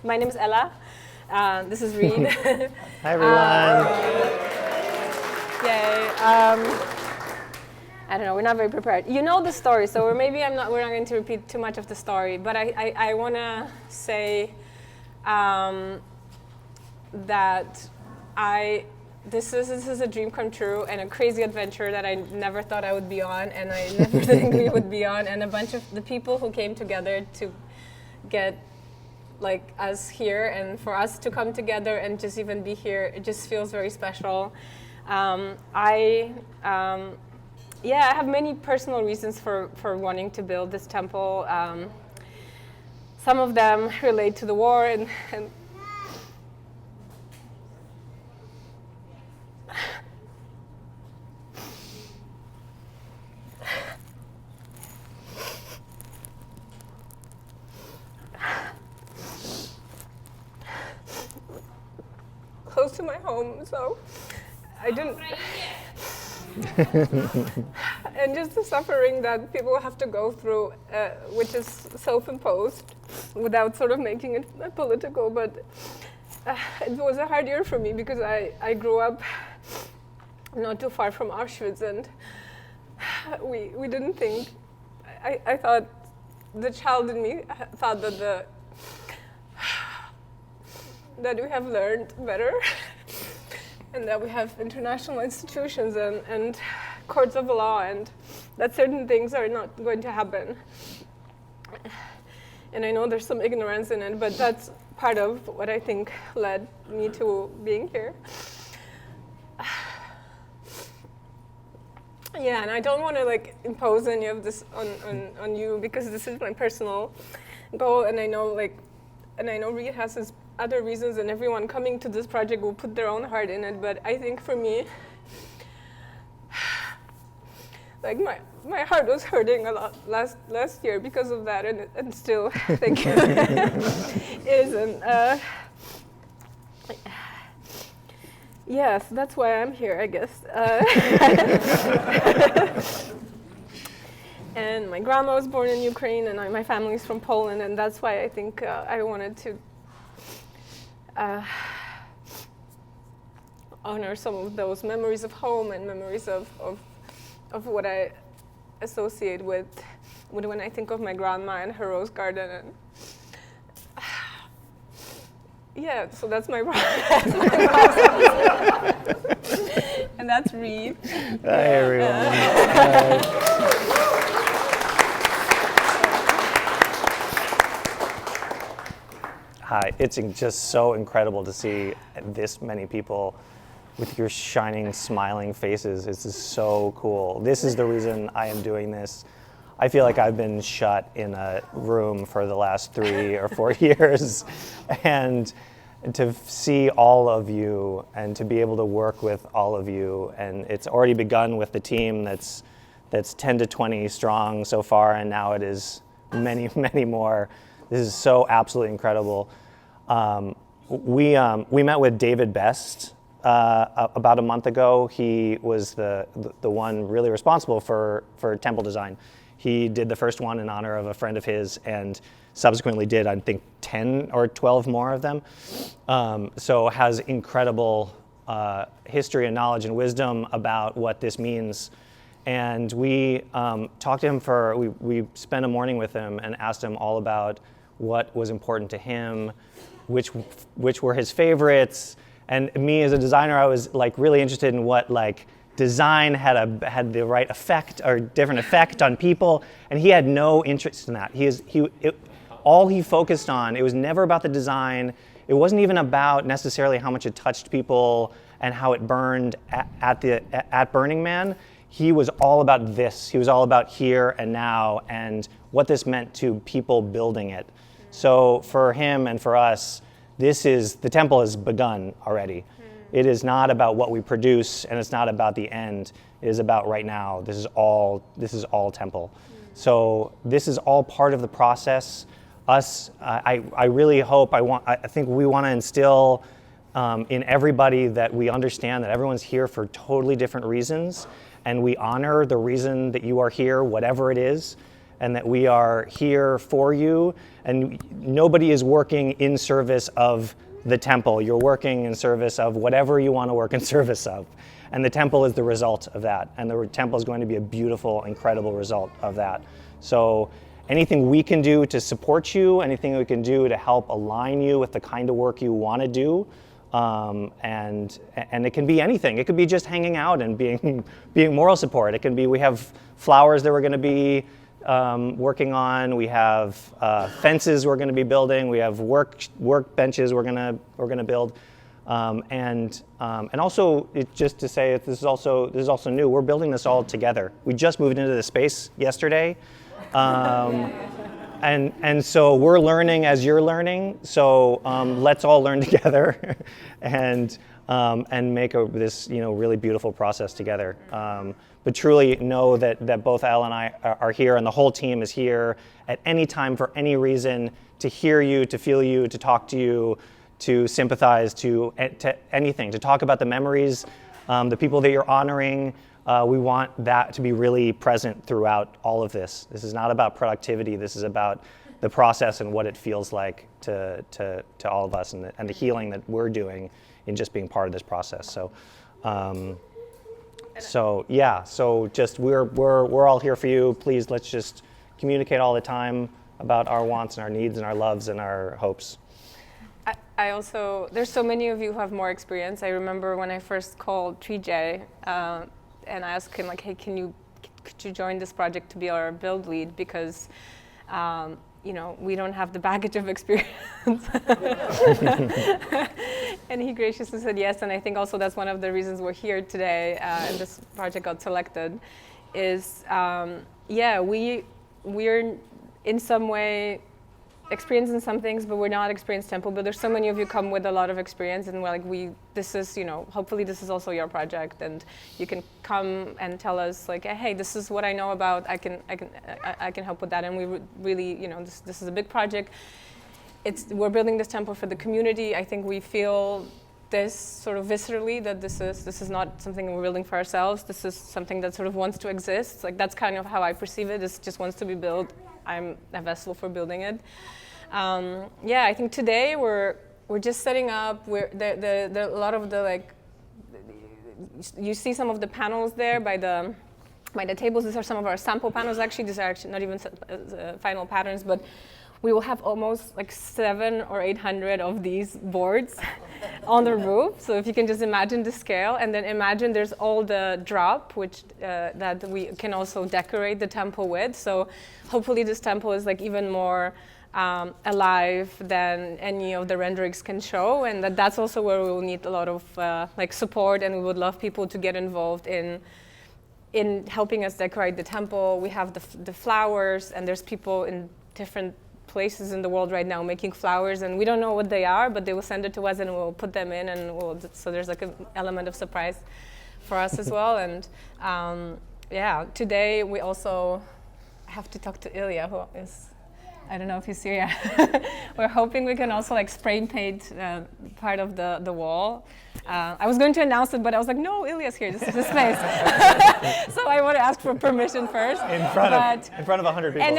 My name is Ella. This is Reed. Hi, everyone. Yay. I don't know, we're not very prepared. You know the story, so maybe we're not going to repeat too much of the story, but I want to say that this is a dream come true and a crazy adventure that I never thought I would be on, and I never think we would be on, and a bunch of the people who came together to get like us here and for us to come together and just even be here, it just feels very special. I have many personal reasons for wanting to build this temple. Some of them relate to the war and close to my home, so I didn't. And just the suffering that people have to go through, which is self-imposed, without sort of making it political. But it was a hard year for me because I grew up not too far from Auschwitz, and we didn't think. I thought the child in me thought that we have learned better. And that we have international institutions and courts of law, and that certain things are not going to happen. And I know there's some ignorance in it, but that's part of what I think led me to being here. Yeah, and I don't want to like impose any of this on you, because this is my personal goal, and I know Reed has his other reasons, and everyone coming to this project will put their own heart in it. But I think for me, like my heart was hurting a lot last year because of that, and still, thank you, is. And yes, that's why I'm here, I guess. And my grandma was born in Ukraine, and my family's from Poland, and that's why I think I wanted to honor some of those memories of home and memories of what I associate with when I think of my grandma and her rose garden. And yeah, so that's my and that's Reed. Hi, everyone. Hi, it's just so incredible to see this many people with your shining, smiling faces. This is so cool. This is the reason I am doing this. I feel like I've been shut in a room for the last 3 or 4 years, and to see all of you and to be able to work with all of you, and it's already begun with the team that's 10 to 20 strong so far, and now it is many, many more. This is so absolutely incredible. We met with David Best about a month ago. He was the one really responsible for temple design. He did the first one in honor of a friend of his, and subsequently did, I think, 10 or 12 more of them. So has incredible history and knowledge and wisdom about what this means. And we talked to him we spent a morning with him and asked him all about what was important to him, which were his favorites. And me as a designer, I was like really interested in what like design had the right effect or different effect on people, and he had no interest in that. All he focused on, it was never about the design. It wasn't even about necessarily how much it touched people and how it burned at Burning Man. He was all about this. He was all about here and now and what this meant to people building it. So for him and for us, the temple has begun already. It is not about what we produce, and it's not about the end. It is about right now. This is all temple. So this is all part of the process. I really hope, I think we want to instill in everybody that we understand that everyone's here for totally different reasons, and we honor the reason that you are here, whatever it is. and that we are here for you, and nobody is working in service of the temple. You're working in service of whatever you want to work in service of. And the temple is the result of that. And the temple is going to be a beautiful, incredible result of that. So anything we can do to support you, anything we can do to help align you with the kind of work you want to do, and it can be anything. It could be just hanging out and being moral support. It can be, we have flowers that we're going to be working on. We have fences we're going to be building. We have work benches we're going to build, and also just to say this is also new. We're building this all together. We just moved into the space yesterday, and so we're learning as you're learning. So let's all learn together, and make this really beautiful process together. But truly know that both Al and I are here, and the whole team is here at any time for any reason to hear you, to feel you, to talk to you, to sympathize, to anything, to talk about the memories, the people that you're honoring. We want that to be really present throughout all of this. This is not about productivity. This is about the process and what it feels like to all of us, and the healing that we're doing in just being part of this process. So just we're all here for you. Please, let's just communicate all the time about our wants and our needs and our loves and our hopes. I also, there's so many of you who have more experience. I remember when I first called Trijay, and I asked him, like, hey, could you join this project to be our build lead? Because we don't have the baggage of experience. And he graciously said yes, and I think also that's one of the reasons we're here today, and this project got selected, is, we're in some way experienced in some things, but we're not experienced temple builders. So many of you come with a lot of experience, and this is, hopefully this is also your project, and you can come and tell us, like, hey, this is what I know about. I can help with that, and we really, this is a big project. We're building this temple for the community. I think we feel this sort of viscerally, that this is not something we're building for ourselves. This is something that sort of wants to exist. Like, that's kind of how I perceive it. It just wants to be built. I'm a vessel for building it. I think today we're just setting up. A lot of the, you see some of the panels there by the tables. These are some of our sample panels. Actually, these are actually not even final patterns, but we will have almost 700 or 800 of these boards on the roof. So if you can just imagine the scale, and then imagine there's all the drop, which that we can also decorate the temple with. So hopefully this temple is even more alive than any of the renderings can show, and that's also where we will need a lot of support, and we would love people to get involved in helping us decorate the temple. We have the flowers, and there's people in different places in the world right now making flowers, and we don't know what they are, but they will send it to us and we'll put them in, and so there's an element of surprise for us as well. And today we also have to talk to Ilya, who is, I don't know if he's here. We're hoping we can also spray paint part of the wall. I was going to announce it, but I was like, no, Ilya's here. This is his space. So I want to ask for permission first. In front of 100 people. And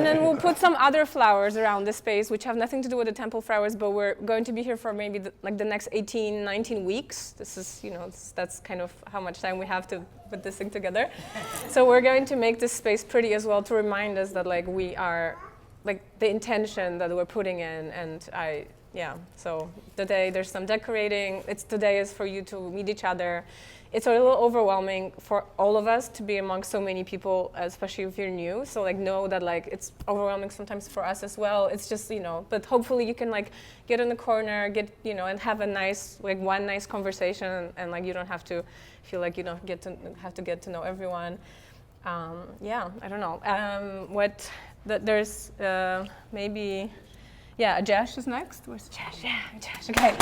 then we'll put some other flowers around the space, which have nothing to do with the temple flowers, but we're going to be here for maybe the next 18, 19 weeks. This is, that's kind of how much time we have to put this thing together. So we're going to make this space pretty as well, to remind us that we are, the intention that we're putting in, and so today there's some decorating. Today is for you to meet each other. It's a little overwhelming for all of us to be among so many people, especially if you're new. So know that it's overwhelming sometimes for us as well. It's just, but hopefully you can get in the corner, and have a nice, one nice conversation, and you don't have to feel like you don't have to get to know everyone. I don't know. There's maybe. Yeah, Josh is next. Where's Josh? Yeah, Josh. Okay.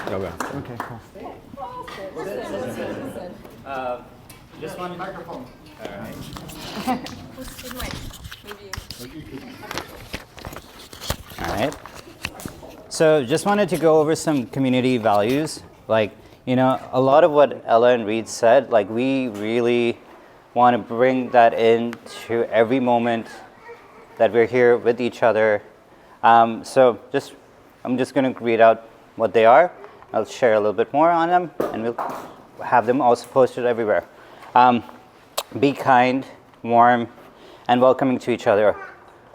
Go. Okay, cool. Just one microphone. All right. Who's mic? Maybe. All right. So just wanted to go over some community values. You know, a lot of what Ella and Reed said, like we really want to bring that into every moment that we're here with each other. I'm just going to read out what they are. I'll share a little bit more on them, and we'll have them also posted everywhere. Be kind, warm, and welcoming to each other.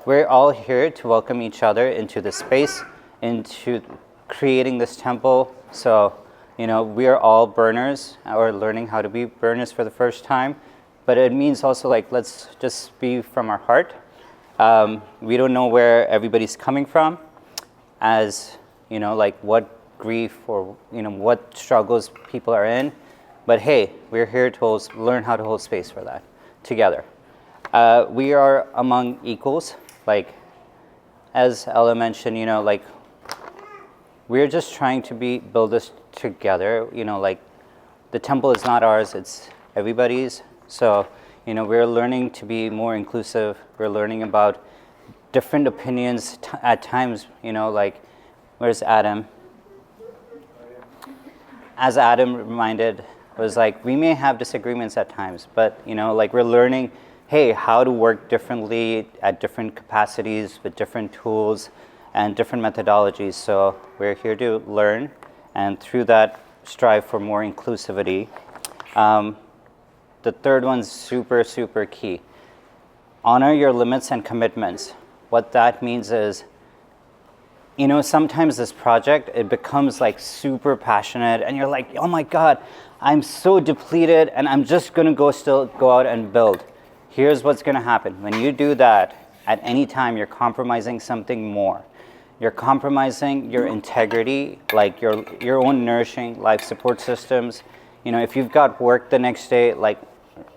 We're all here to welcome each other into this space, into creating this temple. So, you know, we are all burners, or learning how to be burners for the first time. But it means also, like, let's just be from our heart. We don't know where everybody's coming from, as, you know, like what grief or, you know, what struggles people are in. But hey, we're here to learn how to hold space for that together. We are among equals. Like, as Ella mentioned, you know, like, we're just trying to build this together. You know, like, the temple is not ours, it's everybody's. So, you know, we're learning to be more inclusive. We're learning about different opinions at times, you know, like, where's Adam? As Adam reminded, was like, we may have disagreements at times, but, you know, like, we're learning, hey, how to work differently at different capacities with different tools and different methodologies. So we're here to learn, and through that, strive for more inclusivity. The third one's super, super key. Honor your limits and commitments. What that means is, you know, sometimes this project, it becomes like super passionate, and you're like, oh my God, I'm so depleted, and I'm just gonna go out and build. Here's what's gonna happen. When you do that, at any time, you're compromising something more. You're compromising your integrity, like your own nourishing life support systems. You know, if you've got work the next day, like,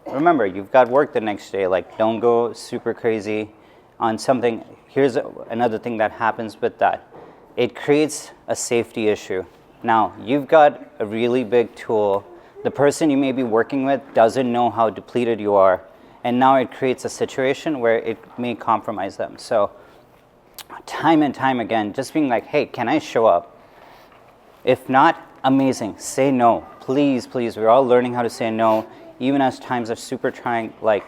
remember, you've got work the next day, like, don't go super crazy on something. Here's another thing that happens with that. It creates a safety issue. Now, you've got a really big tool. The person you may be working with doesn't know how depleted you are, and now it creates a situation where it may compromise them. So, time and time again, just being like, hey, can I show up? If not, amazing, say no. Please, please, we're all learning how to say no, even as times are super trying. Like,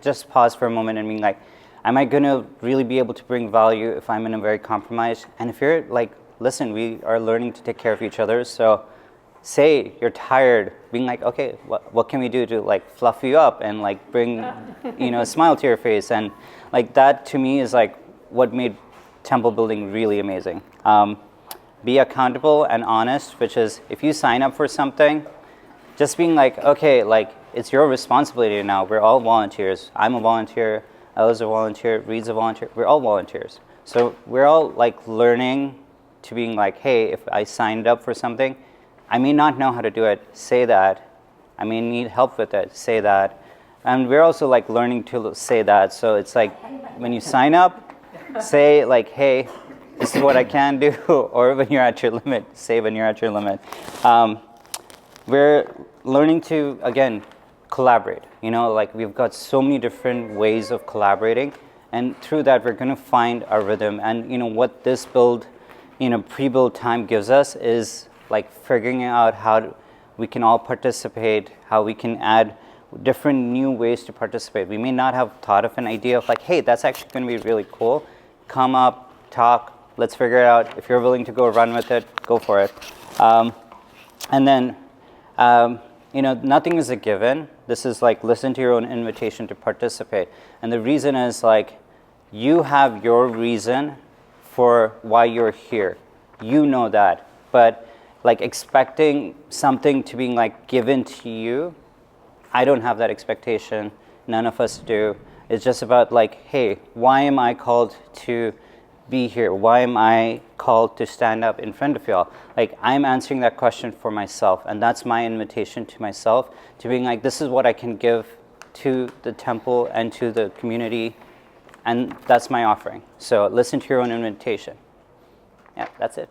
just pause for a moment and being like, am I gonna really be able to bring value if I'm in a very compromised? And if you're like, listen, we are learning to take care of each other, so say you're tired, being like, okay, what can we do to like fluff you up and like bring, you know, a smile to your face? And like, that to me is like what made temple building really amazing. Be accountable and honest, which is, if you sign up for something, just being like, okay, like, it's your responsibility now. We're all volunteers. I'm a volunteer, Ella's a volunteer, Reed's a volunteer. We're all volunteers. So we're all like learning to being like, hey, if I signed up for something, I may not know how to do it, say that. I may need help with it, say that. And we're also like learning to say that. So it's like, when you sign up, say like, hey, this is what I can do, or when you're at your limit, say when you're at your limit. We're learning to, again, collaborate. You know, like, we've got so many different ways of collaborating, and through that, we're gonna find our rhythm. And, you know, what this build, you know, pre-build time gives us is like figuring out how we can all participate, how we can add different new ways to participate. We may not have thought of an idea of like, hey, that's actually gonna be really cool. Come up, talk, let's figure it out. If you're willing to go run with it, go for it. And then, you know, nothing is a given. This is like, listen to your own invitation to participate. And the reason is like, you have your reason for why you're here. You know that. But like, expecting something to be like given to you, I don't have that expectation. None of us do. It's just about like, hey, why am I called to be here? Why am I called to stand up in front of y'all? Like, I'm answering that question for myself, and that's my invitation to myself, to being like, this is what I can give to the temple and to the community, and that's my offering. So listen to your own invitation. Yeah, that's it.